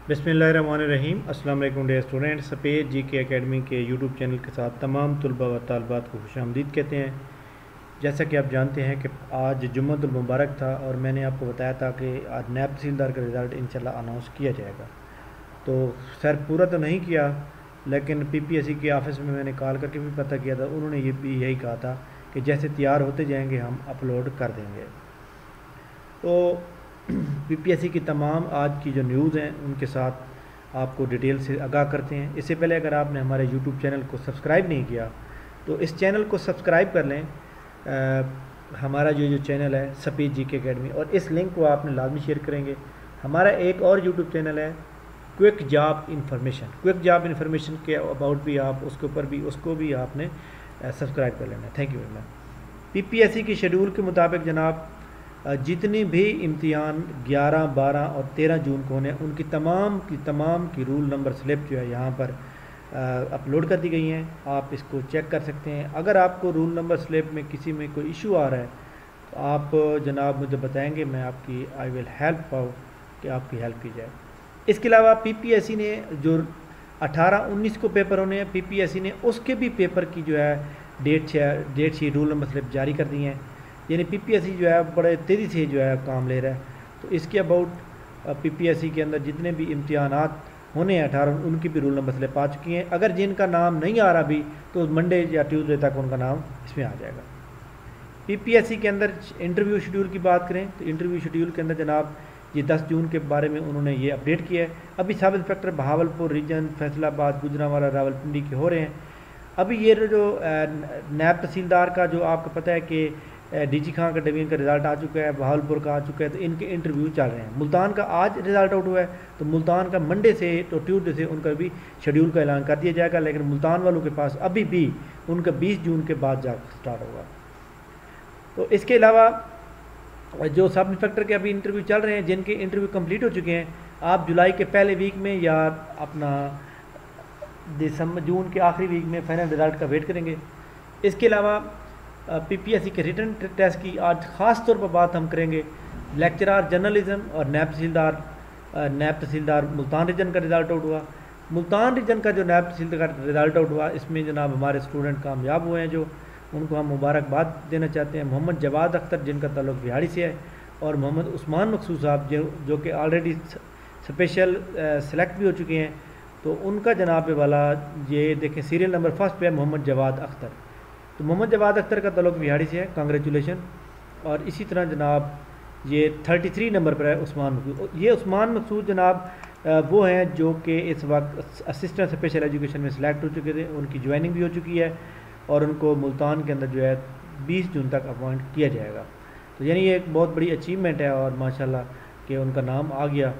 बिस्मिल्लाहिर्रहमानिर्रहीम। अस्सलाम वालेकुम डियर स्टूडेंट। सफ़ेद जीके एकेडमी के यूट्यूब चैनल के साथ तमाम तलबा व तालबात को खुशामदीद कहते हैं। जैसा कि आप जानते हैं कि आज जुम्मतुल मुबारक था और मैंने आपको बताया था कि आज नायब तहसीलदार का रिज़ल्ट इंशाल्लाह अनाउंस किया जाएगा। तो सर पूरा तो नहीं किया, लेकिन पीपीएससी के ऑफिस में मैंने कॉल करके भी पता किया था। उन्होंने ये भी यही कहा था कि जैसे तैयार होते जाएंगे हम अपलोड कर देंगे। तो पीपीएससी की तमाम आज की जो न्यूज़ हैं उनके साथ आपको डिटेल से आगाह करते हैं। इससे पहले अगर आपने हमारे यूट्यूब चैनल को सब्सक्राइब नहीं किया तो इस चैनल को सब्सक्राइब कर लें। हमारा जो चैनल है सफ़ेद जीके एकेडमी, और इस लिंक को आपने लाजमी शेयर करेंगे। हमारा एक और यूट्यूब चैनल है quick job information. Quick job information के अबाउट भी आप उसको भी आपने सब्सक्राइब कर लेना। Thank you very much. PPSC की शेड्यूल के मुताबिक जनाब जितने भी इम्तिहान 11, 12 और 13 जून को होने उनकी तमाम की रूल नंबर स्लिप जो है यहाँ पर अपलोड कर दी गई हैं। आप इसको चेक कर सकते हैं। अगर आपको रूल नंबर स्लिप में किसी में कोई इशू आ रहा है तो आप जनाब मुझे बताएंगे, मैं आपकी आई विल हेल्प कि आपकी हेल्प की जाए। इसके अलावा पीपीएससी ने जो 18-19 को पेपर होने हैं, पीपीएससी ने उसके भी पेपर की जो है date sheet roll number slip जारी कर दी हैं। यानी पीपीएससी जो है बड़े तेज़ी से जो है काम ले रहा है। तो इसके अबाउट पीपीएससी के अंदर जितने भी इम्तिहानात होने हैं 18 उनकी भी रूल नंबर स्लिप आ चुकी हैं। अगर जिनका नाम नहीं आ रहा अभी तो मंडे या ट्यूसडे तक उनका नाम इसमें आ जाएगा। पीपीएससी के अंदर इंटरव्यू शेड्यूल की बात करें तो इंटरव्यू शेड्यूल के अंदर जनाब ये 10 जून के बारे में उन्होंने ये अपडेट किया है। अभी sub inspector Bahawalpur reason, Faisalabad, Gujranwala, Rawalpindi के हो रहे हैं। अभी ये जो नायब तहसीलदार का जो आपको पता है कि डीजी खां का डिवीजन का रिज़ल्ट आ चुका है, बहावलपुर का आ चुका है, तो इनके इंटरव्यू चल रहे हैं। मुल्तान का आज रिज़ल्ट आउट हुआ है तो मुल्तान का मंडे से तो ट्यूसडे से उनका भी शेड्यूल का ऐलान कर दिया जाएगा। लेकिन मुल्तान वालों के पास अभी भी उनका 20 जून के बाद जाकर स्टार्ट होगा। तो इसके अलावा जो सब इंस्पेक्टर के अभी इंटरव्यू चल रहे हैं, जिनके इंटरव्यू कंप्लीट हो चुके हैं, आप जुलाई के पहले वीक में या अपना जून के आखिरी वीक में फाइनल रिज़ल्ट का वेट करेंगे। इसके अलावा पीपीएससी के रिटर्न टेस्ट की आज ख़ास तौर पर बात हम करेंगे। लेक्चरर जर्नलिज्म और नायब तहसीलदार मुल्तान रीजन का रिज़ल्ट आउट हुआ। मुल्तान रीजन का जो नायब तहसीलदार का रिज़ल्ट आउट हुआ, इसमें जनाब हमारे स्टूडेंट कामयाब हुए हैं, जो उनको हम मुबारकबाद देना चाहते हैं। मोहम्मद जवाद अख्तर जिनका ताल्लुक बिहाड़ी से है, और मोहम्मद उस्मान मकसूद साहब जो कि ऑलरेडी स्पेशल सेलेक्ट भी हो चुके हैं। तो उनका जनाब वाला ये देखें सीरियल नंबर फर्स्ट पे है मोहम्मद जवाद अख्तर। तो मोहम्मद जवाद अख्तर का ताल्लुक बिहाड़ी से है, कांग्रेचुलेशन। और इसी तरह जनाब ये 33 नंबर पर है उस्मान मकसूद। ये उस्मान मकसूद जनाब वो हैं जो कि इस वक्त असिस्टेंट स्पेशल एजुकेशन में सिलेक्ट हो चुके थे। उनकी ज्वाइनिंग भी हो चुकी है और उनको मुल्तान के अंदर जो है 20 जून तक अपॉइंट किया जाएगा। तो यानी ये एक बहुत बड़ी अचीवमेंट है और माशाल्लाह कि उनका नाम आ गया।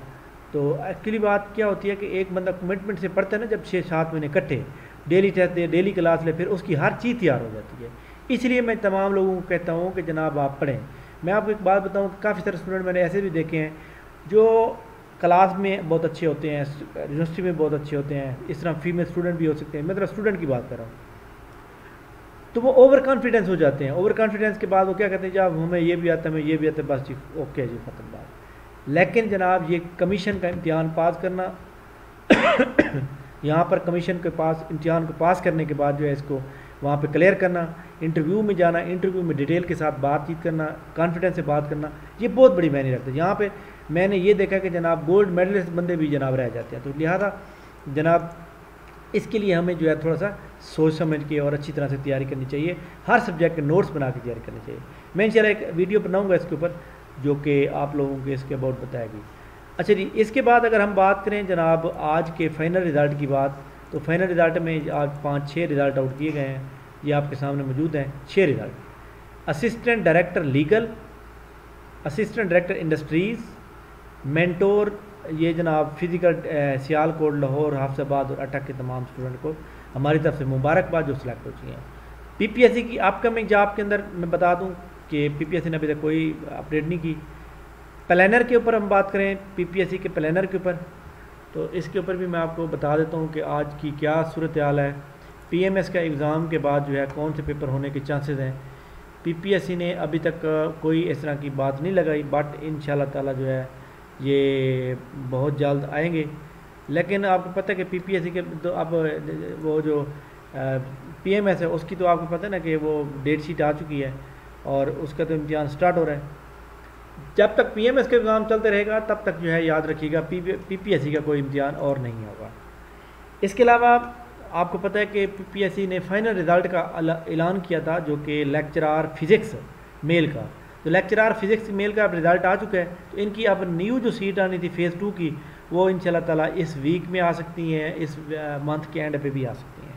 तो एक्चुअली बात क्या होती है कि एक बंदा कमिटमेंट से पढ़ता है ना, जब 6-7 महीने इकट्ठे डेली टेस्ट दे, डेली क्लास ले, फिर उसकी हर चीज़ तैयार हो जाती है। इसलिए मैं तमाम लोगों को कहता हूँ कि जनाब आप पढ़ें। मैं आपको एक बात बताऊँ कि काफ़ी सारे स्टूडेंट मैंने ऐसे भी देखे हैं जो क्लास में बहुत अच्छे होते हैं, यूनिवर्सिटी में बहुत अच्छे होते हैं, इस तरह फीमेल स्टूडेंट भी हो सकते हैं, मैं तरह स्टूडेंट की बात कर रहा हूँ। तो वो ओवर कॉन्फिडेंस हो जाते हैं। ओवर कॉन्फिडेंस के बाद वो क्या कहते हैं, जब हमें ये भी आता है, हमें ये भी आता है, बस जी ओके जी ख़त्म बात। लेकिन जनाब ये कमीशन का इम्तिहान पास करना यहाँ पर कमीशन के पास इम्तिहान को पास करने के बाद जो है इसको वहाँ पे क्लियर करना, इंटरव्यू में जाना, इंटरव्यू में डिटेल के साथ बातचीत करना, कॉन्फिडेंस से बात करना, ये बहुत बड़ी मायने रखता है। यहाँ पे मैंने ये देखा कि जनाब गोल्ड मेडलिस्ट बंदे भी जनाब रह जाते हैं। तो लिहाजा जनाब इसके लिए हमें जो है थोड़ा सा सोच समझ के और अच्छी तरह से तैयारी करनी चाहिए। हर सब्जेक्ट के नोट्स बना के तैयारी करनी चाहिए। मैं इंशाल्लाह एक वीडियो बनाऊँगा इसके ऊपर जो कि आप लोगों को इसके अबाउट बताएगी। अच्छा जी, इसके बाद अगर हम बात करें जनाब आज के फाइनल रिज़ल्ट की बात, तो फाइनल रिज़ल्ट में आज 5-6 रिज़ल्ट आउट किए गए हैं। ये आपके सामने मौजूद हैं 6 result. Assistant director legal, assistant director industries, mentor, ये जनाब फ़िज़िकल सियालकोट, लाहौर, हाफिज़ाबाद और अटक के तमाम स्टूडेंट को हमारी तरफ से मुबारकबाद जो सिलेक्ट हो चुके हैं। पीपीएससी की अपकमिंग जॉब के अंदर मैं बता दूँ कि पीपीएससी ने अभी तक कोई अपडेट नहीं की। प्लानर के ऊपर हम बात करें, पीपीएससी के प्लानर के ऊपर, तो इसके ऊपर भी मैं आपको बता देता हूँ कि आज की क्या सूरत हाल है। पीएमएस का एग्ज़ाम के बाद जो है कौन से पेपर होने के चांसेस हैं। पीपीएससी ने अभी तक कोई इस तरह की बात नहीं लगाई, बट इंशाल्लाह ताला जो है ये बहुत जल्द आएंगे। लेकिन आपको पता है कि पीपीएससी के तो अब वो जो पीएमएस है उसकी तो आपको पता है ना कि वो डेट शीट आ चुकी है और उसका तो इम्तिहान स्टार्ट हो रहा है। जब तक पीएमएस के काम चलते रहेगा तब तक जो है याद रखिएगा पीपीएससी का कोई इम्तिहान और नहीं होगा। इसके अलावा आपको पता है कि पीपीएससी ने फाइनल रिज़ल्ट का ऐलान किया था जो कि लेक्चरार फिज़िक्स मेल का। तो लेक्चरार फिज़िक्स मेल का अब रिज़ल्ट आ चुका है। तो इनकी अब न्यू जो सीट आनी थी फ़ेज़ 2 की वो इंशाल्लाह ताला इस वीक में आ सकती हैं, इस मंथ के एंड पे भी आ सकती हैं।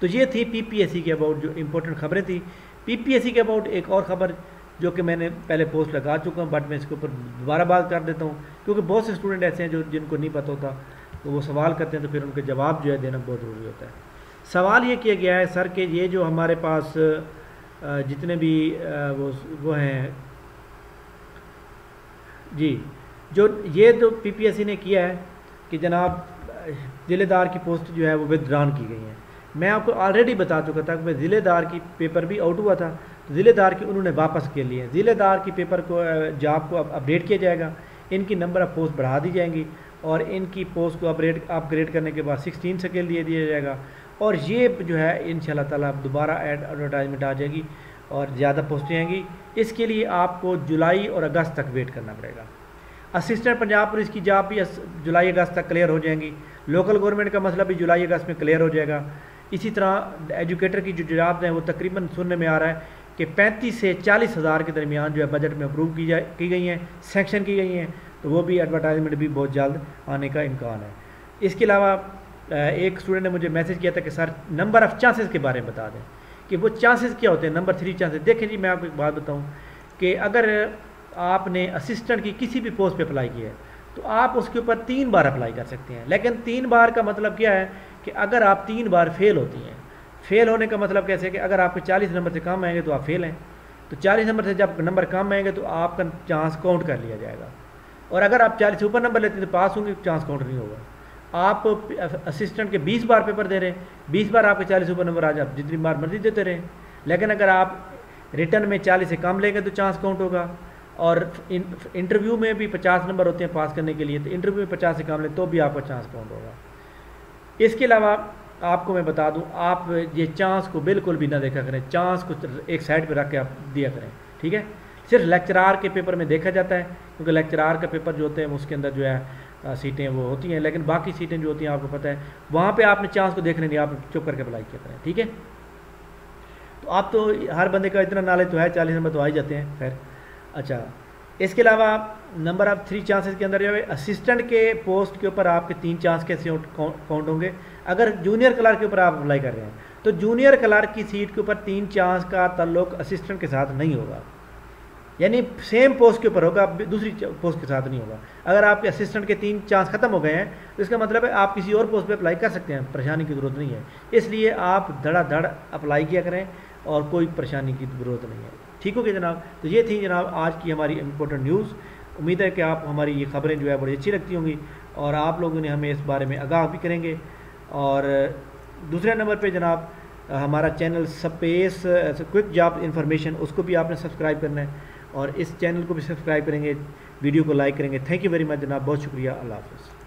तो ये थी पीपीएससी के अबाउट जो इम्पोर्टेंट खबरें थी। पीपीएससी के अबाउट एक और ख़बर जो कि मैंने पहले पोस्ट लगा चुका हूँ, बट मैं इसके ऊपर दोबारा बात कर देता हूँ क्योंकि बहुत से स्टूडेंट ऐसे हैं जो जिनको नहीं पता होता, तो वो सवाल करते हैं तो फिर उनके जवाब जो है देना बहुत ज़रूरी होता है। सवाल ये किया गया है सर कि ये जो हमारे पास जितने भी वो हैं जी, जो ये जो पीपीएससी ने किया है कि जनाब ज़िलेदार की पोस्ट जो है वो विदड्रॉन की गई हैं। मैं आपको ऑलरेडी बता चुका था कि ज़िलेदार की पेपर भी आउट हुआ था, तो ज़िलेदार की उन्होंने वापस के लिए ज़िलेदार की पेपर को जॉब को अपडेट किया जाएगा, इनकी नंबर ऑफ़ पोस्ट बढ़ा दी जाएंगी और इनकी पोस्ट को अपग्रेड करने के बाद 16 स्केल दिया जाएगा और ये जो है इंशाल्लाह ताला दोबारा एडवर्टाइजमेंट आ जाएगी और ज़्यादा पोस्टें आएंगी। इसके लिए आपको जुलाई और अगस्त तक वेट करना पड़ेगा। असिस्टेंट पंजाब पुलिस की जॉब भी जुलाई अगस्त तक क्लियर हो जाएंगी। लोकल गवर्नमेंट का मसला भी जुलाई अगस्त में क्लियर हो जाएगा। इसी तरह एजुकेटर की जो जॉब्स हैं वो तकरीबन सुनने में आ रहा है कि 35 से 40 हज़ार के दरमियान जो है बजट में अप्रूव की गई हैं, सैंक्शन की गई हैं, तो वो भी एडवर्टाइजमेंट भी बहुत जल्द आने का इम्कान है। इसके अलावा एक स्टूडेंट ने मुझे मैसेज किया था कि सर नंबर ऑफ़ चांसेस के बारे में बता दें कि वो चांसेस क्या होते हैं। नंबर 3 चांसेस देखें जी, मैं आपको एक बात बताऊँ कि अगर आपने असिस्टेंट की किसी भी पोस्ट पे अप्लाई किया है तो आप उसके ऊपर 3 बार अप्लाई कर सकते हैं। लेकिन 3 बार का मतलब क्या है कि अगर आप 3 बार फेल होती हैं, फेल होने का मतलब कैसे है कि अगर आपके 40 नंबर से कम आएंगे तो आप फेल हैं, तो 40 नंबर से जब नंबर कम आएंगे तो आपका चांस काउंट कर लिया जाएगा और अगर आप 40 से ऊपर नंबर लेते हैं तो पास होंगे, चांस काउंट नहीं होगा। आप असिस्टेंट के 20 बार पेपर दे रहे हैं, 20 बार आपके 40 से ऊपर नंबर आ जाए, आप जितनी बार मर्जी देते रहें। लेकिन अगर आप रिटर्न में 40 से कम लेंगे तो चांस काउंट होगा और इंटरव्यू में भी 50 नंबर होते हैं पास करने के लिए, तो इंटरव्यू में 50 से कम लें तो भी आपका चांस काउंट होगा। इसके अलावा आपको मैं बता दूं, आप ये चांस को बिल्कुल भी ना देखा करें, चांस को एक साइड पे रख के आप दिया करें, ठीक है। सिर्फ लेक्चरार के पेपर में देखा जाता है क्योंकि लेक्चरार का पेपर जो होते हैं उसके अंदर जो है सीटें वो होती हैं, लेकिन बाकी सीटें जो होती हैं आपको पता है वहाँ पे आपने चांस को देखने नहीं, आप चुप करके अप्लाई किया करें, ठीक है। तो आप तो हर बंदे का इतना नॉलेज तो है, 40 नंबर तो आ ही जाते हैं, खैर। अच्छा, इसके अलावा नंबर ऑफ़ 3 चांसेस के अंदर जो है असिस्टेंट के पोस्ट के ऊपर आपके 3 चांस कैसे काउंट होंगे। अगर जूनियर क्लर्क के ऊपर आप अप्लाई कर रहे हैं तो जूनियर क्लर्क की सीट के ऊपर 3 चांस का ताल्लुक असिस्टेंट के साथ नहीं होगा, यानी सेम पोस्ट के ऊपर होगा, दूसरी पोस्ट के साथ नहीं होगा। अगर आपके असिस्टेंट के 3 चांस ख़त्म हो गए हैं तो इसका मतलब है आप किसी और पोस्ट पे अप्लाई कर सकते हैं, परेशानी की ज़रूरत नहीं है। इसलिए आप धड़ाधड़ अप्लाई किया करें और कोई परेशानी की ज़रूरत नहीं है, ठीक हो गया जनाब। तो ये थी जनाब आज की हमारी इम्पोर्टेंट न्यूज़। उम्मीद है कि आप हमारी ये ख़बरें जो है बड़ी अच्छी लगती होंगी और आप लोगों ने हमें इस बारे में आगाह भी करेंगे। और दूसरे नंबर पे जनाब हमारा channel space quick job information, उसको भी आपने सब्सक्राइब करना है और इस चैनल को भी सब्सक्राइब करेंगे, वीडियो को लाइक करेंगे। थैंक यू वेरी मच जनाब, बहुत शुक्रिया, अल्लाह हाफ़िज़।